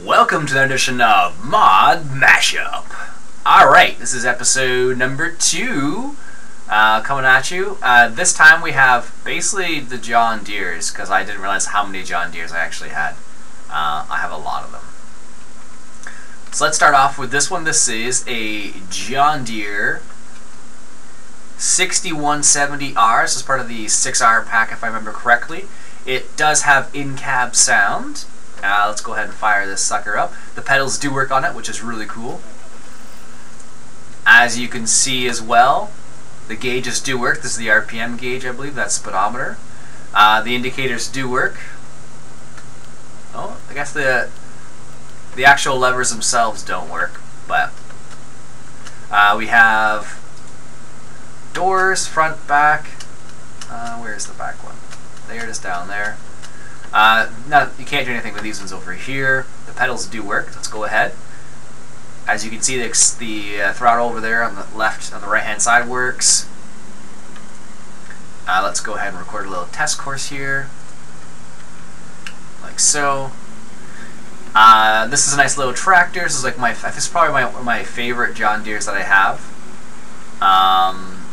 Welcome to the edition of Mod Mashup. Alright, this is episode number 2 coming at you. This time we have basically the John Deeres, because I didn't realize how many John Deeres I actually had. I have a lot of them. So let's start off with this one. This is a John Deere 6170R. This is part of the 6R pack if I remember correctly. It does have in-cab sound. Let's go ahead and fire this sucker up. The pedals do work on it, which is really cool. As you can see as well, the gauges do work. This is the RPM gauge, I believe. That's speedometer. The indicators do work. Oh, I guess the actual levers themselves don't work, but we have doors, front, back. Where's the back one? There it is, down there. No, you can't do anything with these ones over here. The pedals do work. Let's go ahead. As you can see, the throttle over there on the left, on the right hand side works. Let's go ahead and record a little test course here, like so. This is a nice little tractor. This is like this is probably one of my favorite John Deeres that I have.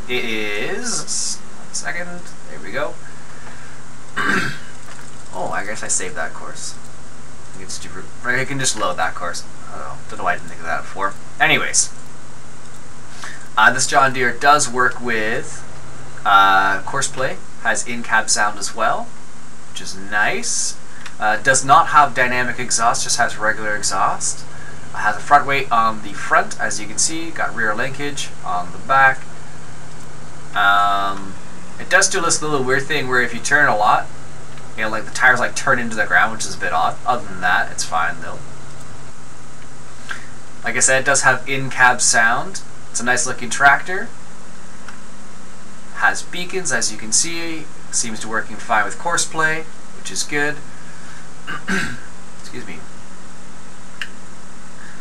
It is. 1 second. There we go. Oh, I guess I saved that course. I can just load that course. I don't know why I didn't think of that before. Anyways, this John Deere does work with course play. Has in-cab sound as well, which is nice. Does not have dynamic exhaust, just has regular exhaust. Has a front weight on the front, as you can see. Got rear linkage on the back. It does do this little weird thing where if you turn a lot, you know, like the tires like turn into the ground, which is a bit odd. Other than that, it's fine though. Like I said, it does have in-cab sound. It's a nice looking tractor. Has beacons, as you can see. Seems to be working fine with course play, which is good. Excuse me.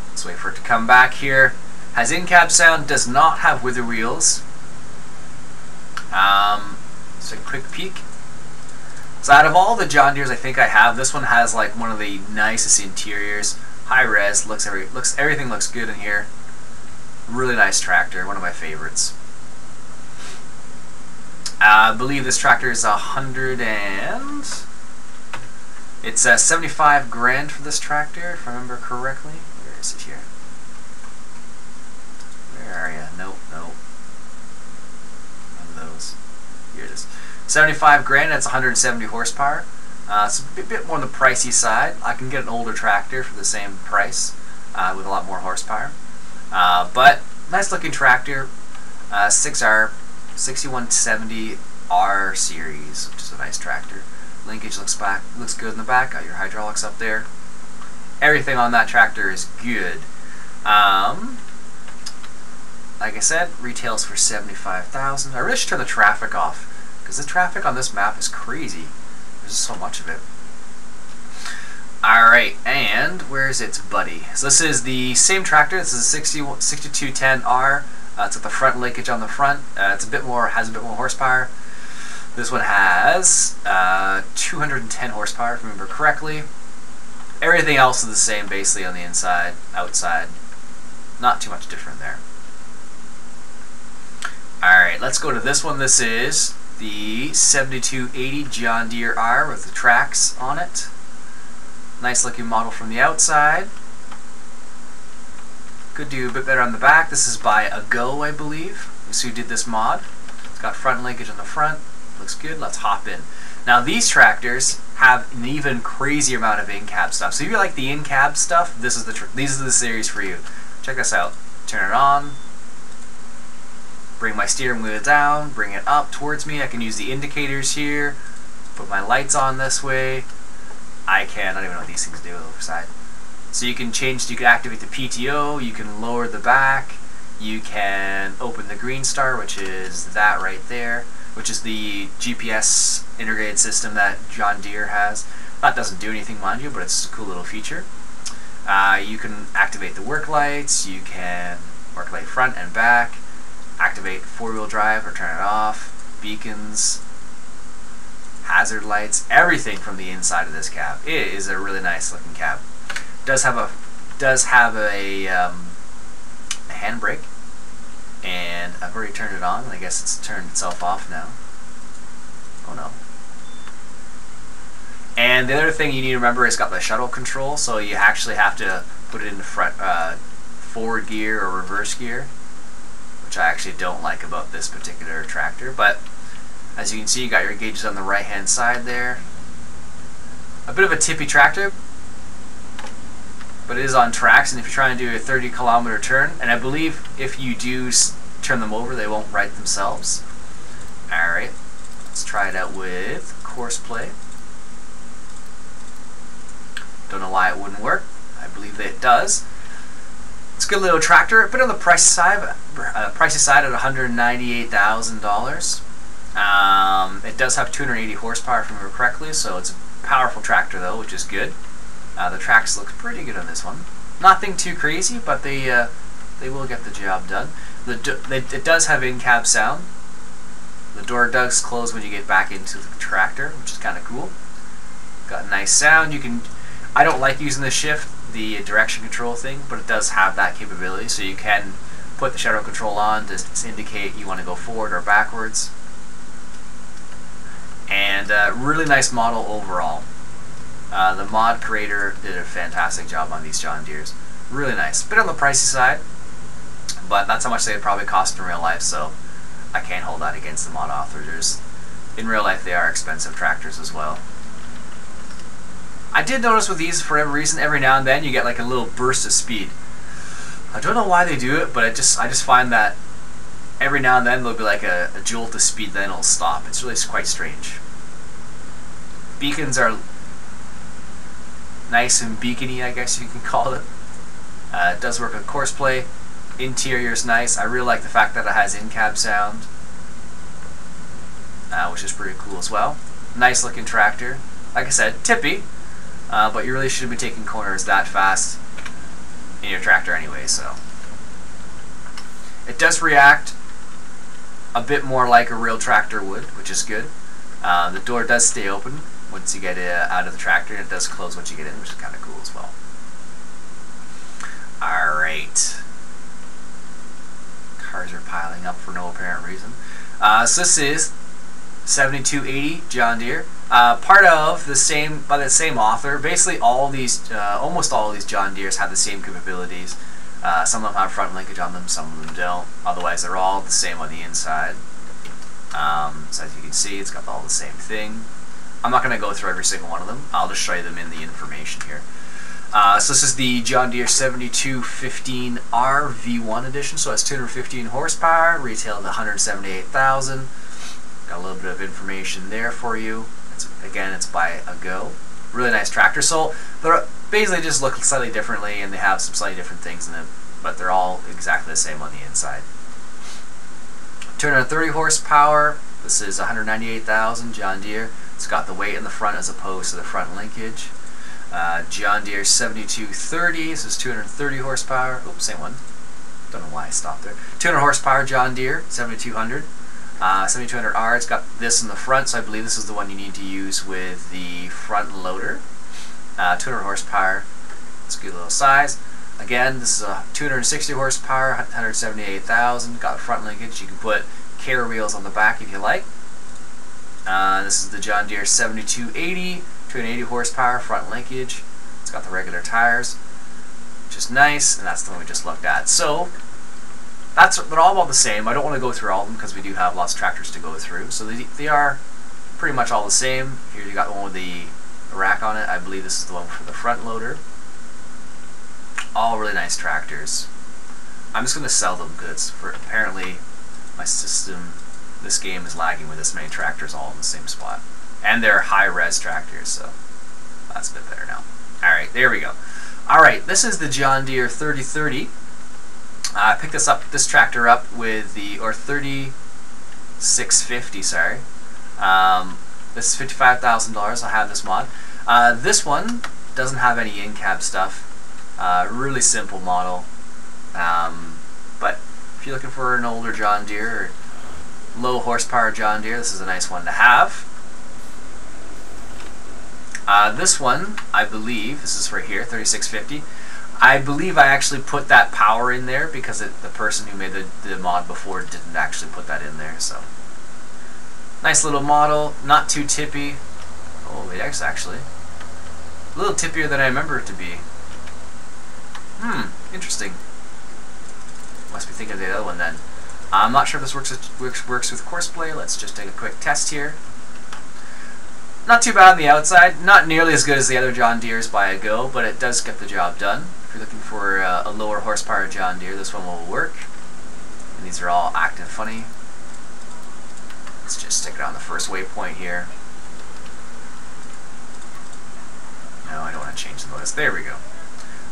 Let's wait for it to come back here. Has in-cab sound, does not have wither wheels. So a quick peek. So out of all the John Deeres I think I have, this one has like one of the nicest interiors. High res, everything looks good in here. Really nice tractor, one of my favorites. I believe this tractor is it's 75 grand for this tractor, if I remember correctly. Where is it here? Where are you? Nope. One of those. Here it is. 75 grand, that's 170 horsepower. It's a bit more on the pricey side. I can get an older tractor for the same price with a lot more horsepower. But nice looking tractor. 6R, 6170R series, which is a nice tractor. Linkage looks good in the back. Got your hydraulics up there. Everything on that tractor is good. Like I said, retails for $75,000. I really should turn the traffic off, because the traffic on this map is crazy. There's just so much of it. Alright, and where's its buddy? So this is the same tractor. This is a 6210R. It's got the front linkage on the front. Has a bit more horsepower. This one has 210 horsepower, if I remember correctly. Everything else is the same basically on the inside, outside. Not too much different there. Alright, let's go to this one. This is the 7280 John Deere R with the tracks on it. Nice looking model from the outside. Could do a bit better on the back. This is by Ago, I believe, is who did this mod. It's got front linkage on the front. Looks good. Let's hop in. Now these tractors have an even crazier amount of in-cab stuff. So if you like the in-cab stuff, these are the series for you. Check this out. Turn it on. Bring my steering wheel down, bring it up towards me. I can use the indicators here, put my lights on this way. I don't even know what these things do on the other side. So you can activate the PTO, you can lower the back, you can open the green star, which is that right there, which is the GPS integrated system that John Deere has. That doesn't do anything, mind you, but it's a cool little feature. You can activate the work lights, you can work light front and back, activate four-wheel drive or turn it off, beacons, hazard lights, everything from the inside of this cab. It is a really nice looking cab. Does have a handbrake, and I've already turned it on. I guess it's turned itself off now. Oh no. And the other thing you need to remember is it's got the shuttle control, so you actually have to put it in the front forward gear or reverse gear, which I actually don't like about this particular tractor. But as you can see, you got your gauges on the right hand side there. A bit of a tippy tractor, but it is on tracks, and if you're trying to do a 30-kilometer turn, and I believe if you do turn them over, they won't right themselves. Alright, let's try it out with course play. Don't know why it wouldn't work. I believe that it does. It's a good little tractor, a bit on the pricey side at $198,000. It does have 280 horsepower, if I remember correctly, so it's a powerful tractor though, which is good. The tracks look pretty good on this one. Nothing too crazy, but they will get the job done. It does have in-cab sound. The door does close when you get back into the tractor, which is kind of cool. Got a nice sound. I don't like using the shift, the direction control thing, but it does have that capability, so you can put the shuttle control on to indicate you want to go forward or backwards. And really nice model overall. The mod creator did a fantastic job on these John Deeres. Really nice. Bit on the pricey side, but that's how much they'd probably cost in real life, so I can't hold that against the mod authors. In real life, they are expensive tractors as well. I did notice with these, for whatever reason, every now and then you get like a little burst of speed. I don't know why they do it, but I just find that every now and then there'll be like a jolt of speed, then it'll stop. It's really quite strange. Beacons are nice and beacony, I guess you can call it. It does work with course play. Interior is nice. I really like the fact that it has in-cab sound, which is pretty cool as well. Nice looking tractor. Like I said, tippy. But you really shouldn't be taking corners that fast in your tractor anyway, so. It does react a bit more like a real tractor would, which is good. The door does stay open once you get out of the tractor, and it does close once you get in, which is kind of cool as well. Alright. Cars are piling up for no apparent reason. So this is 7280 John Deere. Part of the same, by the same author. Basically, all these, almost all of these John Deeres have the same capabilities. Some of them have front linkage on them, some of them don't. Otherwise, they're all the same on the inside. So as you can see, it's got all the same thing. I'm not going to go through every single one of them. I'll just show you them in the information here. So this is the John Deere 7215R V1 edition. So it's 215 horsepower, retailed at $178,000. Got a little bit of information there for you. Again, it's by a Go. Really nice tractor. So they're basically just look slightly differently, and they have some slightly different things in them, but they're all exactly the same on the inside. 230 horsepower. This is 198,000 John Deere. It's got the weight in the front as opposed to the front linkage. John Deere 7230. This is 230 horsepower. Oops, same one. Don't know why I stopped there. 200 horsepower John Deere 7200. 7200R, it's got this in the front, so I believe this is the one you need to use with the front loader. 200 horsepower, it's a good little size. Again, this is a 260 horsepower, 178,000, got front linkage. You can put care wheels on the back if you like. This is the John Deere 7280, 280 horsepower, front linkage. It's got the regular tires, which is nice, and that's the one we just looked at. So they're all about the same. I don't want to go through all of them because we do have lots of tractors to go through. So they are pretty much all the same. Here you got the one with the rack on it. I believe this is the one for the front loader. All really nice tractors. I'm just going to sell them because apparently my system, this game is lagging with this many tractors all in the same spot. And they're high-res tractors, so that's a bit better now. Alright, there we go. Alright, this is the John Deere 3030. I picked this tractor up with the, or 3650, sorry. This is $55,000. I'll have this mod. This one doesn't have any in-cab stuff. Really simple model. But if you're looking for an older John Deere or low horsepower John Deere, this is a nice one to have. This one, I believe, this is right here, 3650. I believe I actually put that power in there because the person who made the mod before didn't actually put that in there. So nice little model, not too tippy. Oh, it is actually a little tippier than I remember it to be. Interesting. Must be thinking of the other one then. I'm not sure if this works with Courseplay. Let's just take a quick test here. Not too bad on the outside. Not nearly as good as the other John Deeres by a go, but it does get the job done. If you're looking for a lower horsepower John Deere, this one will work. And these are all active funny. Let's just stick it on the first waypoint here. No, I don't want to change the notice. There we go.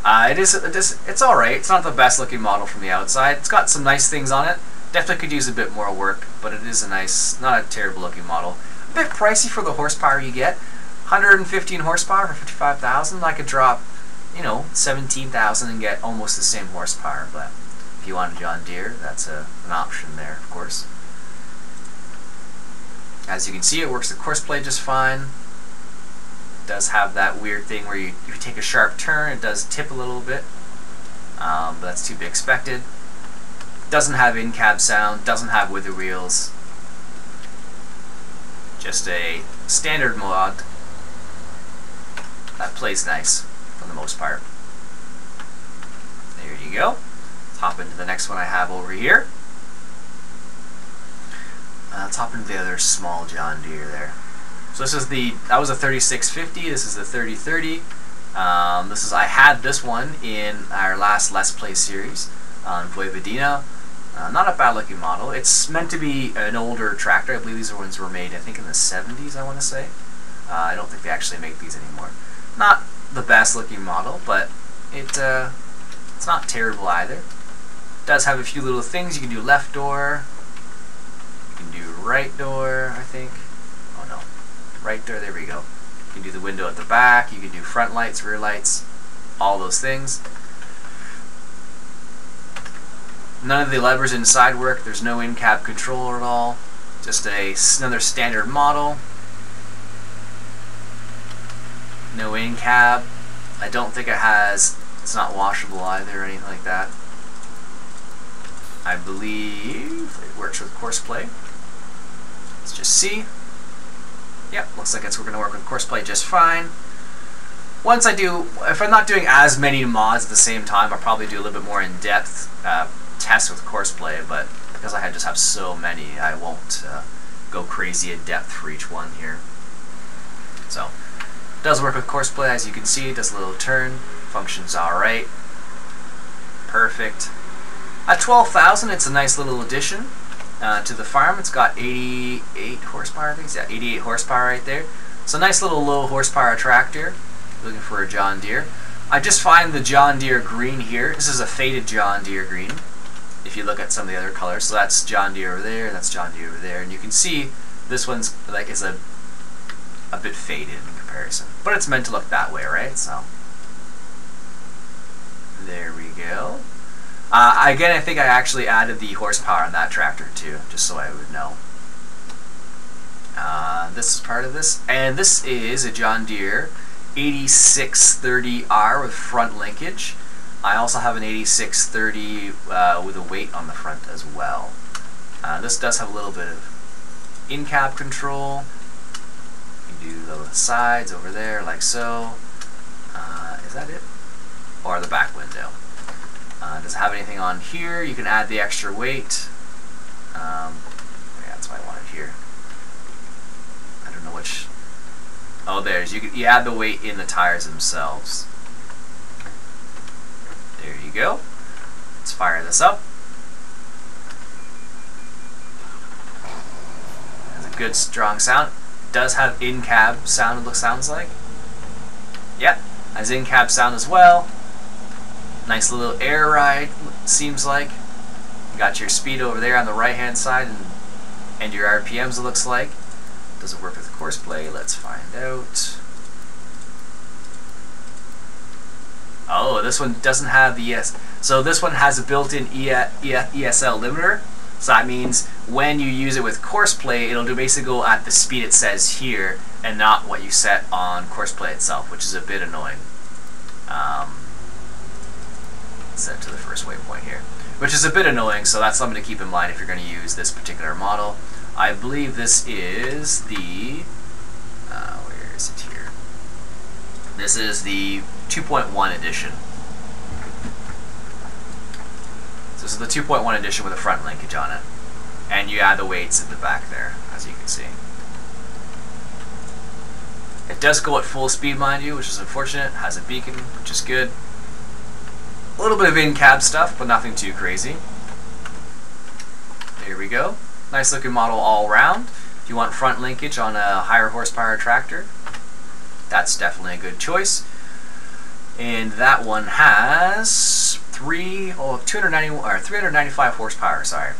It's alright. It's not the best looking model from the outside. It's got some nice things on it. Definitely could use a bit more work, but it is a nice, not a terrible looking model. A bit pricey for the horsepower you get. 115 horsepower for 55,000. I could drop, you know, 17,000 and get almost the same horsepower. But if you want a John Deere, that's an option there, of course. As you can see, it works the Courseplay just fine. It does have that weird thing where you take a sharp turn, it does tip a little bit, but that's to be expected. Doesn't have in-cab sound, doesn't have wither wheels. Just a standard mod that plays nice for the most part. There you go. Let's hop into the next one I have over here. Let's hop into the other small John Deere there. So this is that was a 3650. This is the 3030. I had this one in our last Let's Play series on Voivodina. Not a bad looking model. It's meant to be an older tractor. I believe these ones were made, I think, in the 70s, I want to say. I don't think they actually make these anymore. Not the best looking model, but it's not terrible either. It does have a few little things. You can do left door. You can do right door, I think. Oh no. Right door, there we go. You can do the window at the back. You can do front lights, rear lights, all those things. None of the levers inside work. There's no in-cab controller at all. Just another standard model. No in-cab. I don't think it's not washable either or anything like that. I believe it works with Courseplay. Let's just see. Yep, looks like it's going to work with Courseplay just fine. Once I do, if I'm not doing as many mods at the same time, I'll probably do a little bit more in-depth tests with Courseplay, but because I just have so many, I won't go crazy in depth for each one here. So, it does work with Courseplay, as you can see. It does a little turn, functions alright. Perfect. At 12,000, it's a nice little addition to the farm. It's got 88 horsepower, I think. Yeah, 88 horsepower right there. So nice little low horsepower tractor. Looking for a John Deere. I just find the John Deere green here. This is a faded John Deere green. If you look at some of the other colors, so that's John Deere over there, and that's John Deere over there, and you can see this one's like is a bit faded in comparison, but it's meant to look that way, right? So there we go. Again, I think I actually added the horsepower on that tractor too, just so I would know. This is part of this, and this is a John Deere 8630R with front linkage. I also have an 8630 with a weight on the front as well. This does have a little bit of in-cab control. You can do the sides over there like so. Is that it? Or the back window. Doesn't have anything on here. You can add the extra weight. Yeah, that's what I wanted here. I don't know which. Oh, there's you add the weight in the tires themselves. There you go. Let's fire this up. Has a good strong sound. It does have in-cab sound, it sounds like. Yep, has in-cab sound as well. Nice little air ride, seems like. You got your speed over there on the right-hand side and your RPMs, it looks like. Does it work with Courseplay? Let's find out. Oh, this one doesn't have the ES. So this one has a built-in ESL limiter. So that means when you use it with Courseplay, it'll basically go at the speed it says here, and not what you set on courseplay itself, which is a bit annoying. Set to the first waypoint here, which is a bit annoying, so that's something to keep in mind if you're going to use this particular model. I believe this is the, where is it here? This is the 2.1 edition. So this is the 2.1 edition with a front linkage on it. And you add the weights at the back there, as you can see. It does go at full speed, mind you, which is unfortunate. It has a beacon, which is good. A little bit of in-cab stuff, but nothing too crazy. There we go. Nice looking model all around. If you want front linkage on a higher horsepower tractor, that's definitely a good choice. And that one has 395 horsepower, sorry.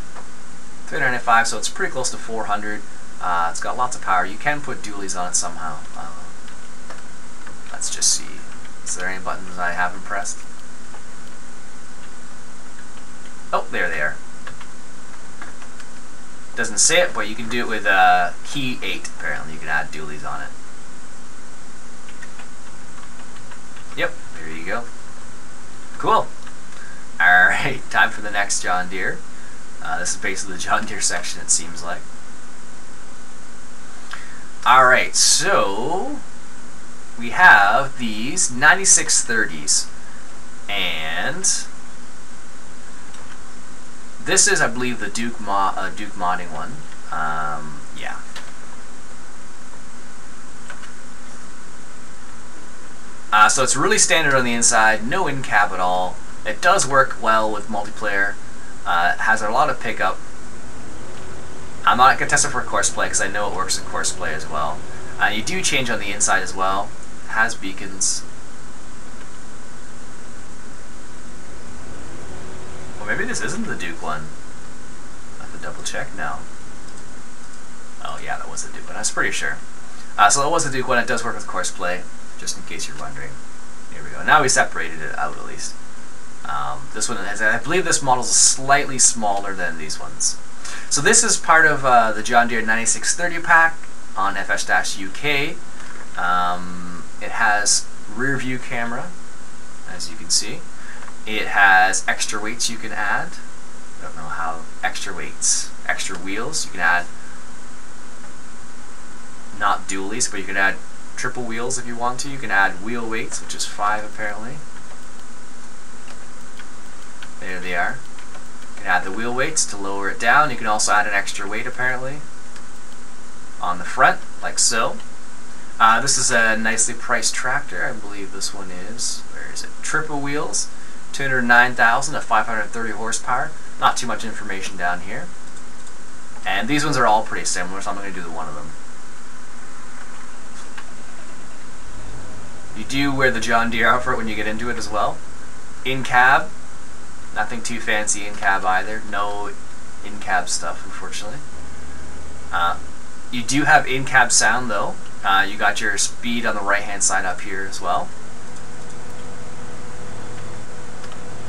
395, so it's pretty close to 400. It's got lots of power. You can put dualies on it somehow. Let's just see. Is there any buttons I haven't pressed? Oh, there they are. Doesn't say it, but you can do it with key 8, apparently. You can add dualies on it. Yep, there you go. Cool. Alright, time for the next John Deere. This is basically the John Deere section, it seems like. Alright, so we have these 9630s. And this is, I believe, the Duke modding one. Yeah. So it's really standard on the inside, no in-cab at all. It does work well with multiplayer. It has a lot of pickup. I'm not going to test it for courseplay because I know it works in courseplay as well. You do change on the inside as well. It has beacons. Well, maybe this isn't the Duke one. I have to double check now. Oh yeah, that was the Duke one. I was pretty sure. So that was the Duke one. It does work with courseplay, just in case you're wondering. Here we go. Now we separated it out at least. This one has, I believe this model is slightly smaller than these ones. So this is part of the John Deere 9630 pack on FS-UK. It has rear view camera, as you can see. It has extra weights you can add. I don't know how extra weights, extra wheels. You can add not dualies, but you can add triple wheels if you want to. You can add wheel weights, which is 5 apparently. There they are. You can add the wheel weights to lower it down. You can also add an extra weight apparently on the front, like so. This is a nicely priced tractor. I believe this one is, where is it? Triple wheels, 209,000 at 530 horsepower. Not too much information down here. And these ones are all pretty similar, so I'm going to do one of them. You do wear the John Deere outfit when you get into it as well. In-cab, nothing too fancy in-cab either. No in-cab stuff, unfortunately. You do have in-cab sound though. You got your speed on the right-hand side up here as well.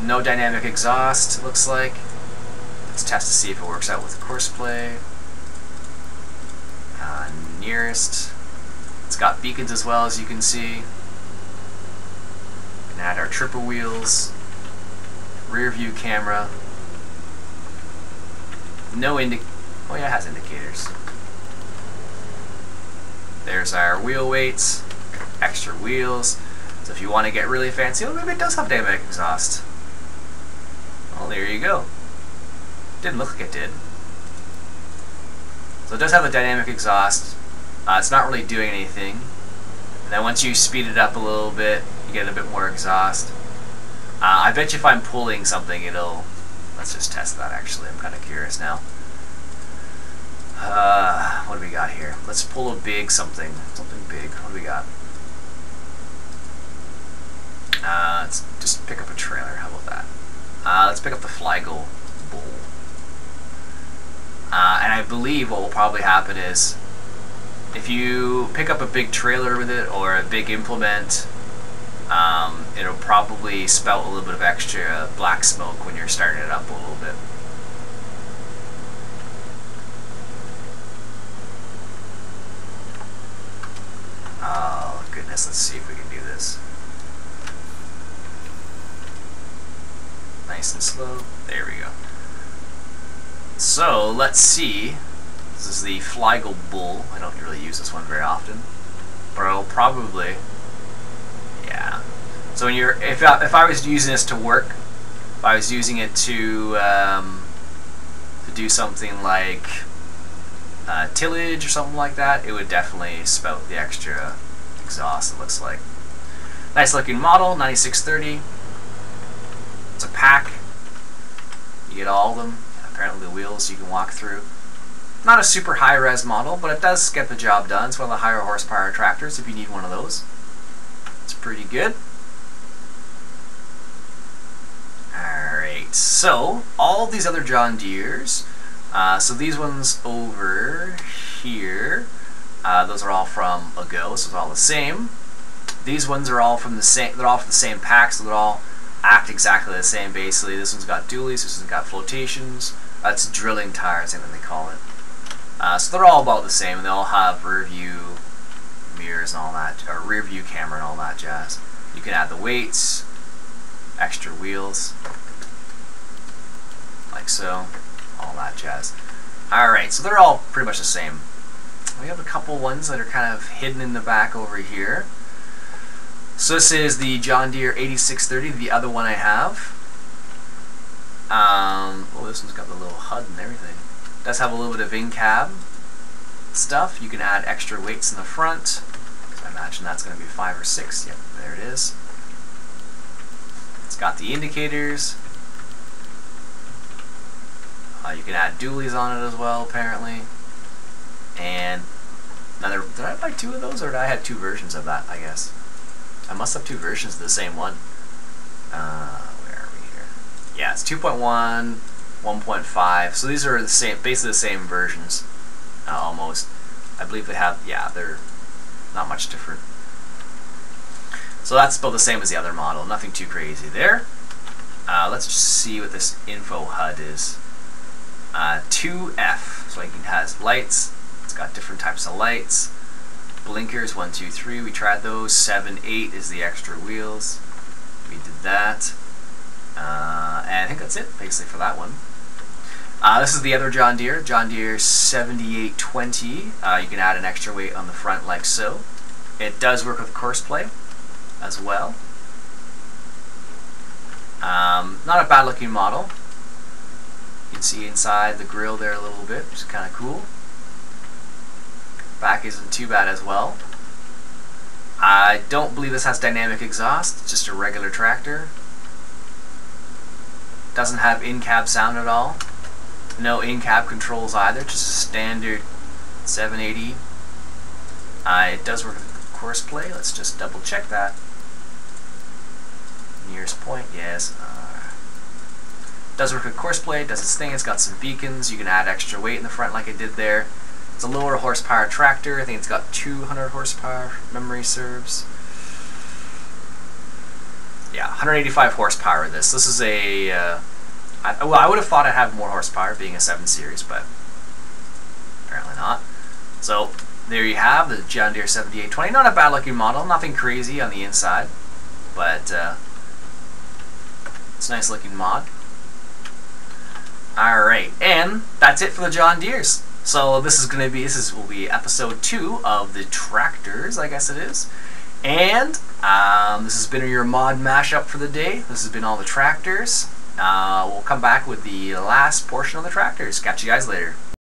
No dynamic exhaust, it looks like. Let's test to see if it works out with courseplay. Nearest. It's got beacons as well, as you can see. We can add our triple wheels. Rear view camera. No oh yeah, it has indicators. There's our wheel weights, extra wheels. So if you want to get really fancy, oh, maybe it does have dynamic exhaust. Well, there you go. Didn't look like it did. So it does have a dynamic exhaust. It's not really doing anything. And then once you speed it up a little bit, you get a bit more exhaust. I bet you if I'm pulling something, it'll... Let's just test that actually. I'm kind of curious now. What do we got here? Let's pull a big something. Something big. What do we got? Let's just pick up a trailer. How about that? Let's pick up the Flygo Bull. And I believe what will probably happen is if you pick up a big trailer with it or a big implement, it'll probably spout a little bit of extra black smoke when you're starting it up a little bit. Oh goodness, let's see if we can do this. Nice and slow. There we go. So let's see. This is the Fliegl bull. I don't really use this one very often, but I'll probably, yeah. So when you're, if I was using this to work, if I was using it to do something like tillage or something like that, it would definitely spout the extra exhaust. It looks like nice looking model, 9630. It's a pack. You get all of them. Apparently the wheels you can walk through. Not a super high res model, but it does get the job done. It's one of the higher horsepower tractors if you need one of those. It's pretty good. Alright, so all these other John Deeres, so these ones over here, those are all from Ago, so they're all the same. These ones are all from the same, they're all from the same pack, so they're all act exactly the same basically. This one's got dualies, this one's got flotations. It's drilling tires, I think they call it. So they're all about the same, and they all have rear view mirrors and all that, or rear view camera and all that jazz. You can add the weights, extra wheels, like so, all that jazz. Alright, so they're all pretty much the same. We have a couple ones that are kind of hidden in the back over here. So this is the John Deere 8630, the other one I have. Oh, this one's got the little HUD and everything. It does have a little bit of in-cab stuff. You can add extra weights in the front. So I imagine that's going to be 5 or 6. Yep, there it is. It's got the indicators. You can add dualies on it as well, apparently. And another. Did I buy 2 of those, or did I have 2 versions of that? I guess I must have 2 versions of the same one. Where are we here? Yeah, it's 2.1, 1.5. So these are the same, basically the same versions, almost. I believe they have. Yeah, they're not much different. So that's about the same as the other model. Nothing too crazy there. Let's just see what this info HUD is. 2F, so it has lights. It's got different types of lights. Blinkers, 1, 2, 3. We tried those. 7, 8 is the extra wheels. We did that. And I think that's it, basically, for that one. This is the other John Deere 7820. You can add an extra weight on the front like so. It does work with course play as well. Not a bad looking model. You can see inside the grill there a little bit, which is kind of cool. Back isn't too bad as well. I don't believe this has dynamic exhaust, it's just a regular tractor. Doesn't have in-cab sound at all. No in-cab controls either, just a standard 780. It does work with course play. Let's just double check that. Nearest point, yes. Does work with course play, does its thing. It's got some beacons. You can add extra weight in the front like I did there. It's a lower horsepower tractor. I think it's got 200 horsepower, if memory serves. Yeah, 185 horsepower this. This is a, well, I would have thought I'd have more horsepower being a 7 Series, but apparently not. So there you have the John Deere 7820. Not a bad looking model, nothing crazy on the inside, but it's a nice looking mod. Alright, and that's it for the John Deeres. So this will be episode 2 of the tractors, I guess it is. And this has been your mod mashup for the day. This has been all the tractors. We'll come back with the last portion of the tractors. Catch you guys later.